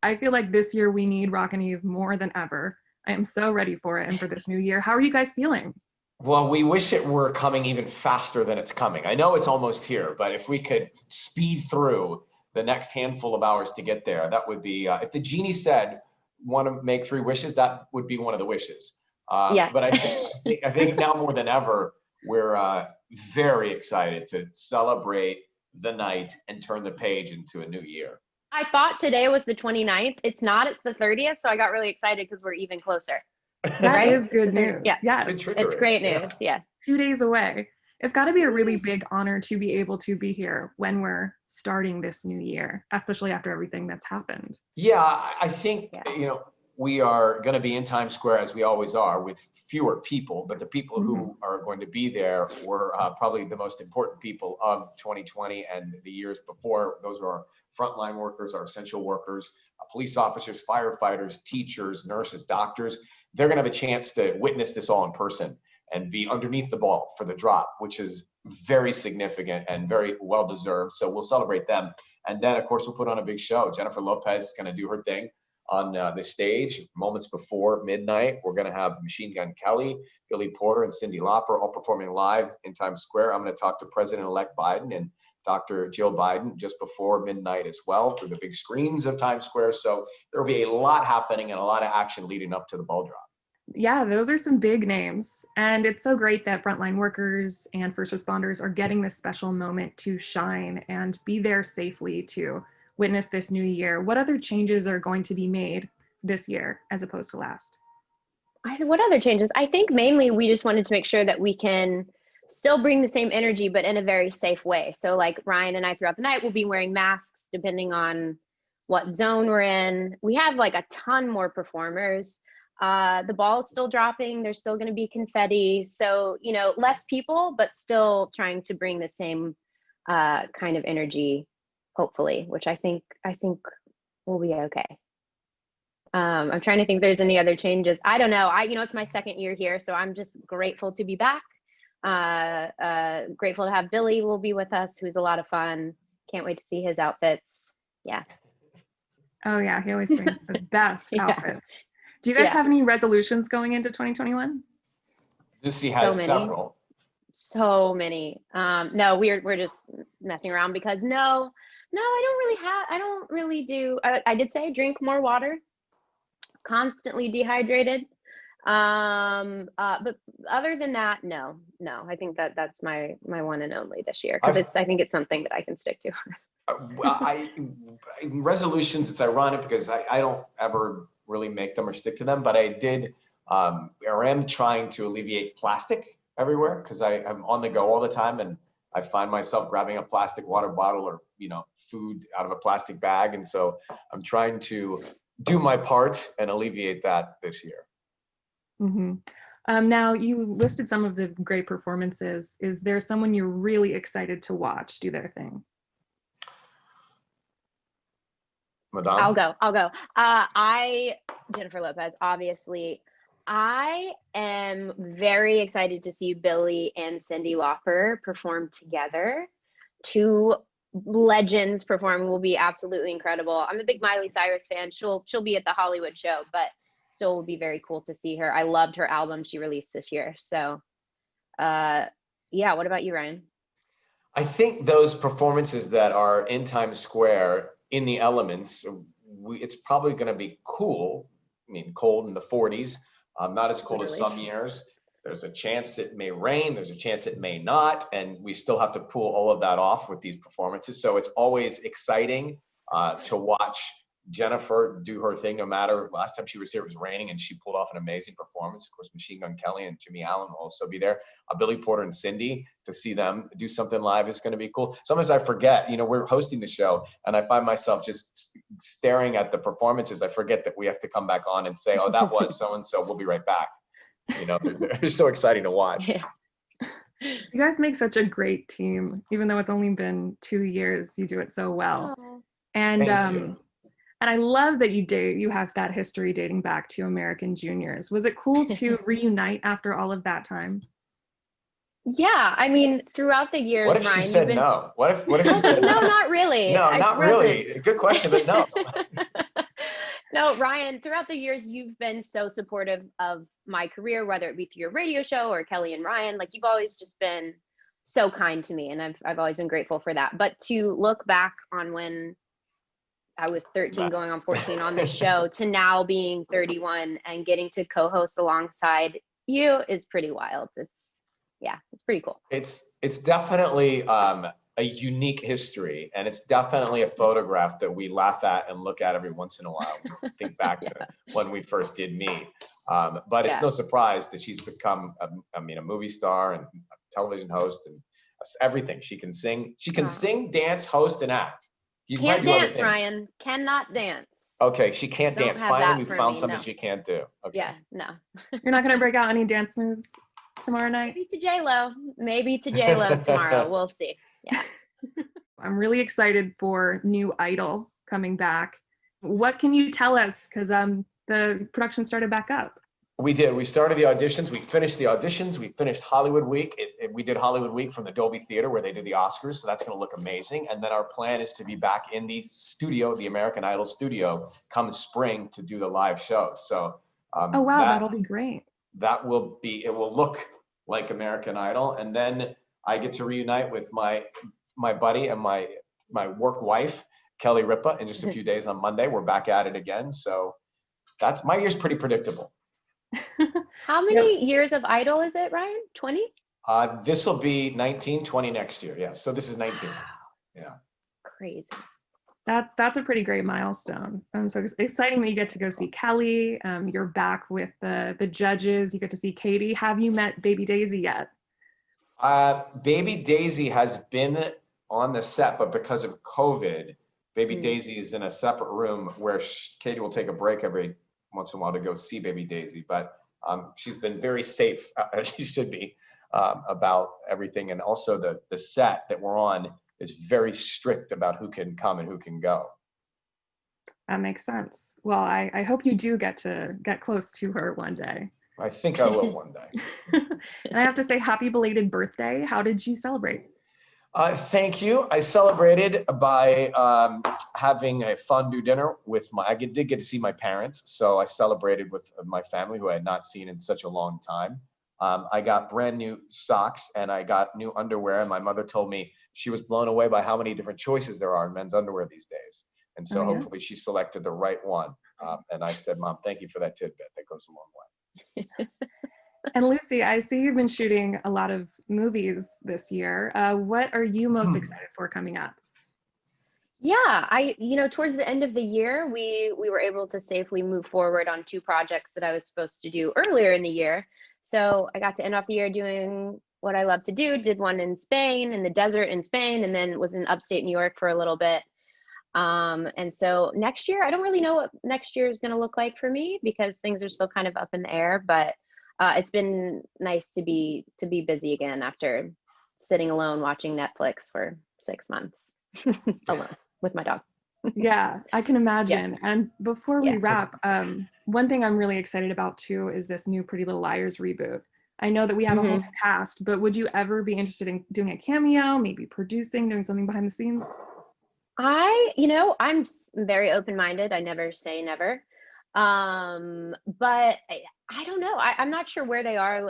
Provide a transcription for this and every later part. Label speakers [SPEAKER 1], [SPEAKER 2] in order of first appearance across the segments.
[SPEAKER 1] I feel like this year we need Rockin Eve more than ever. I am so ready for it and for this new year. How are you guys feeling?
[SPEAKER 2] Well, we wish it were coming even faster than it's coming. I know it's almost here, but if we could speed through the next handful of hours to get there, that would be, if the genie said, want to make 3 wishes, that would be one of the wishes.
[SPEAKER 3] Yeah.
[SPEAKER 2] But I think now more than ever, we're very excited to celebrate the night and turn the page into a new year.
[SPEAKER 3] I thought today was the 29th. It's not, it's the 30th. So I got really excited because we're even closer.
[SPEAKER 1] That is good news.
[SPEAKER 3] Yeah.
[SPEAKER 1] Yes.
[SPEAKER 3] It's great news. Yeah.
[SPEAKER 1] 2 days away. It's got to be a really big honor to be able to be here when we're starting this new year, especially after everything that's happened.
[SPEAKER 2] Yeah, I think, we are going to be in Times Square as we always are with fewer people, but the people who are going to be there were probably the most important people of 2020 and the years before. Those are our frontline workers, our essential workers, police officers, firefighters, teachers, nurses, doctors. They're going to have a chance to witness this all in person and be underneath the ball for the drop, which is very significant and very well deserved. So we'll celebrate them. And then, of course, we'll put on a big show. Jennifer Lopez is going to do her thing on the stage moments before midnight. We're going to have Machine Gun Kelly, Billy Porter, and Cyndi Lauper all performing live in Times Square. I'm going to talk to President-elect Biden and Dr. Jill Biden just before midnight as well through the big screens of Times Square. So there will be a lot happening and a lot of action leading up to the ball drop.
[SPEAKER 1] Yeah, those are some big names. And it's so great that frontline workers and first responders are getting this special moment to shine and be there safely to witness this new year. What other changes are going to be made this year as opposed to last?
[SPEAKER 3] What other changes? I think mainly we just wanted to make sure that we can still bring the same energy, but in a very safe way. So like Ryan and I throughout the night will be wearing masks depending on what zone we're in. We have like a ton more performers. The ball is still dropping. There's still going to be confetti. So, less people, but still trying to bring the same kind of energy, hopefully, which I think will be okay. I'm trying to think if there's any other changes. I don't know. It's my second year here, so I'm just grateful to be back. Grateful to have Billy will be with us, who's a lot of fun. Can't wait to see his outfits. Yeah.
[SPEAKER 1] Oh yeah, he always brings the best outfits. Do you guys have any resolutions going into 2021?
[SPEAKER 2] Lucy has several.
[SPEAKER 3] So many. No, we're just messing around because I don't really do. I did say drink more water. Constantly dehydrated. But other than that, no. I think that's my one and only this year because I think it's something that I can stick to.
[SPEAKER 2] Resolutions, it's ironic because I don't ever really make them or stick to them, but I am trying to alleviate plastic everywhere because I'm on the go all the time and I find myself grabbing a plastic water bottle or food out of a plastic bag, and so I'm trying to do my part and alleviate that this year.
[SPEAKER 1] Now you listed some of the great performances. Is there someone you're really excited to watch do their thing?
[SPEAKER 2] Madame?
[SPEAKER 3] I'll go. Jennifer Lopez, obviously. I am very excited to see Billy and Cyndi Lauper perform together. 2 legends performing will be absolutely incredible. I'm a big Miley Cyrus fan. She'll be at the Hollywood show, but still will be very cool to see her. I loved her album she released this year. So, what about you, Ryan?
[SPEAKER 2] I think those performances that are in Times Square in the elements, it's probably going to be cool. I mean, cold in the 40s, not as cold as some years. There's a chance it may rain. There's a chance it may not. And we still have to pull all of that off with these performances. So it's always exciting to watch Jennifer do her thing, no matter. Last time she was here, it was raining and she pulled off an amazing performance. Of course, Machine Gun Kelly and Jimmy Allen will also be there. Billy Porter and Cyndi, to see them do something live is going to be cool. Sometimes I forget, we're hosting the show and I find myself just staring at the performances. I forget that we have to come back on and say, oh, that was so-and-so. We'll be right back. They're so exciting to watch.
[SPEAKER 3] Yeah.
[SPEAKER 1] You guys make such a great team. Even though it's only been 2 years, you do it so well.
[SPEAKER 3] Aww.
[SPEAKER 1] And I love that you have that history dating back to American Juniors. Was it cool to reunite after all of that time?
[SPEAKER 3] Yeah, I mean, throughout the years,
[SPEAKER 2] what if
[SPEAKER 3] Ryan,
[SPEAKER 2] she said no? What if she said
[SPEAKER 3] no? Not really.
[SPEAKER 2] No, not really. Good question, but no.
[SPEAKER 3] No, Ryan, throughout the years, you've been so supportive of my career, whether it be through your radio show or Kelly and Ryan. Like, you've always just been so kind to me, and I've always been grateful for that. But to look back on when I was 13 going on 14 on this show to now being 31 and getting to co-host alongside you is pretty wild. It's pretty cool.
[SPEAKER 2] It's definitely a unique history, and it's definitely a photograph that we laugh at and look at every once in a while. Think back to when we first did Meet. But it's no surprise that she's become a movie star and a television host and everything. She can sing, sing, dance, host, and act. You
[SPEAKER 3] can't dance, Ryan. Cannot dance.
[SPEAKER 2] Okay, she can't dance. Finally, we found something
[SPEAKER 3] no.
[SPEAKER 2] she can't do. Okay.
[SPEAKER 3] Yeah, no.
[SPEAKER 1] You're not gonna break out any dance moves tomorrow night?
[SPEAKER 3] Maybe to J-Lo. Maybe to J-Lo tomorrow. We'll see. Yeah.
[SPEAKER 1] I'm really excited for new Idol coming back. What can you tell us? Because the production started back up.
[SPEAKER 2] We did. We started the auditions. We finished the auditions. We finished Hollywood Week. We did Hollywood Week from the Dolby Theater where they do the Oscars. So that's going to look amazing. And then our plan is to be back in the studio, the American Idol studio, come spring to do the live shows. So
[SPEAKER 1] oh, wow. That'll be great.
[SPEAKER 2] It will look like American Idol. And then I get to reunite with my buddy and my work wife, Kelly Ripa, in just a few days on Monday. We're back at it again. So that's my year's pretty predictable.
[SPEAKER 3] How many years of Idol is it, Ryan? 20?
[SPEAKER 2] This will be 19, 20 next year. Yeah. So this is 19.
[SPEAKER 3] Wow.
[SPEAKER 2] Yeah.
[SPEAKER 3] Crazy.
[SPEAKER 1] That's a pretty great milestone. So it's exciting that you get to go see Kelly. You're back with the judges. You get to see Katie. Have you met Baby Daisy yet?
[SPEAKER 2] Baby Daisy has been on the set, but because of COVID, Baby Daisy is in a separate room where Katie will take a break every once in a while to go see Baby Daisy. But she's been very safe, as she should be, about everything. And also the set that we're on is very strict about who can come and who can go.
[SPEAKER 1] That makes sense. Well, I hope you do get close to her one day.
[SPEAKER 2] I think I will one day.
[SPEAKER 1] And I have to say, happy belated birthday. How did you celebrate?
[SPEAKER 2] Thank you. I celebrated by having a fondue dinner with I did get to see my parents, so I celebrated with my family who I had not seen in such a long time. I got brand new socks and I got new underwear, and my mother told me she was blown away by how many different choices there are in men's underwear these days. And so hopefully she selected the right one. And I said, Mom, thank you for that tidbit. That goes a long way.
[SPEAKER 1] And Lucy, I see you've been shooting a lot of movies this year. What are you most excited for coming up?
[SPEAKER 3] Yeah, towards the end of the year, we were able to safely move forward on 2 projects that I was supposed to do earlier in the year. So I got to end off the year doing what I love to do, did one in Spain, in the desert in Spain, and then was in upstate New York for a little bit. And so next year, I don't really know what next year is going to look like for me because things are still kind of up in the air, but it's been nice to be busy again after sitting alone watching Netflix for 6 months alone with my dog.
[SPEAKER 1] Yeah, I can imagine. Yeah. And before we wrap, one thing I'm really excited about too is this new Pretty Little Liars reboot. I know that we have a whole cast, but would you ever be interested in doing a cameo, maybe producing, doing something behind the scenes?
[SPEAKER 3] I'm very open-minded. I never say never. But I don't know. I'm not sure where they are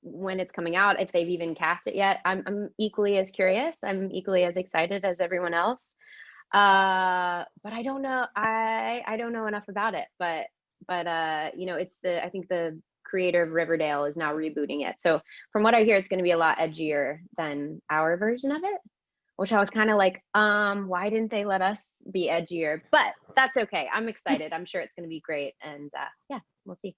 [SPEAKER 3] when it's coming out, if they've even cast it yet. I'm equally as curious. I'm equally as excited as everyone else. But I don't know. I don't know enough about it. But it's I think the creator of Riverdale is now rebooting it. So from what I hear, it's going to be a lot edgier than our version of it, which I was kind of like, why didn't they let us be edgier? But that's okay. I'm excited. I'm sure it's going to be great. And we'll see.